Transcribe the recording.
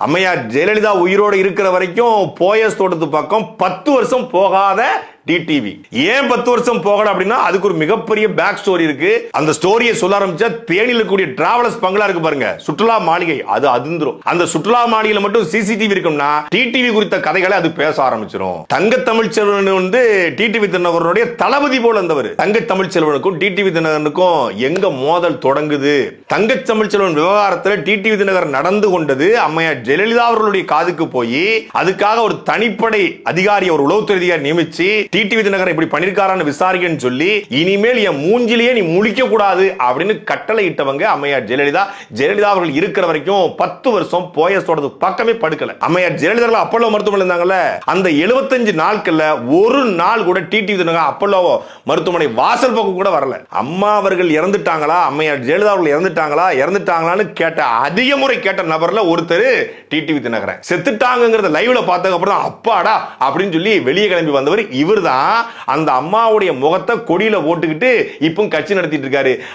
அம்மையார் ஜெயலலிதா உயிரோடு இருக்கிற வரைக்கும் போயஸ் தோட்டத்து பக்கம் 10 வருஷம் போகாத டிடிவி. ஏன் 10 வருஷம் போகணும் அப்படின்னா அதுக்கு ஒரு மிகப்பெரிய பேக் ஸ்டோரி இருக்கு. அந்த ஸ்டோரியை சொல்ல ஆரம்பிச்சா தேனியில் கூடிய டிராவலர்ஸ் பங்களா இருக்கு பாருங்க, சுற்றுலா மாளிகை, அது அதிர்ந்துரும். அந்த சுற்றுலா மாளிகையில மட்டும் சிசிடிவி இருக்கும்னா டிடிவி குறித்த கதைகளை அது பேச ஆரம்பிச்சிடும். தங்க தமிழ்ச்செல்வன் வந்து டிடிவி தினகரனுடைய தளபதி போல இருந்தவர். தங்க தமிழ்ச்செல்வனுக்கும் டிடிவி தினகரனுக்கும் எங்க மோதல் தொடங்குது? தங்க தமிழ்ச்செல்வன் விவகாரத்தில் டிடிவி தினகரன் நடந்து கொண்டது அம்மையார் ஜெயலலிதா அவர்களுடைய காதுக்கு போய் அதுக்காக ஒரு தனிப்படை அதிகாரி, ஒரு உளவுத்துறை அதிகாரி நியமிச்சு டிடிவி தினகரன் இப்படி பண்ணிருக்காரான்னு விசாரிக்கன்னு சொல்லி இனிமேல் என் மூஞ்சிலேயே நீ முழிக்க கூடாது அப்படின்னு கட்டளை இட்டவங்க அம்மையார் ஜெயலலிதா. ஜெயலலிதா அவர்கள் இருக்கிற வரைக்கும் 10 வருஷம் போயஸோட பக்கமே படுக்கல. அம்மையார் ஜெயலலிதா அப்பல்லோ மருத்துவமனை இருந்தாங்கல்ல, அந்த 75 நாட்கள்ல ஒரு நாள் கூட டிடிவி தினகரன் அப்பல்லோ மருத்துவமனை வாசல் பக்கம் கூட வரல. அம்மா அவர்கள் இறந்துட்டாங்களா, அம்மையார் ஜெயலலிதா அவர்கள் இறந்துட்டாங்களான்னு கேட்ட அதிக முறை கேட்ட நபர்ல ஒருத்தர் டிடிவி தினகரன். செத்துட்டாங்கிறத லைவ்ல பார்த்ததுக்கு அப்புறம் அப்பாடா அப்படின்னு சொல்லி வெளியே கிளம்பி வந்தவர் இவர் தான். அந்த அம்மாவுடைய முகத்தை கொடியில போட்டுக்கிட்டு இப்போ கட்சி நடத்திட்டு இருக்காரு.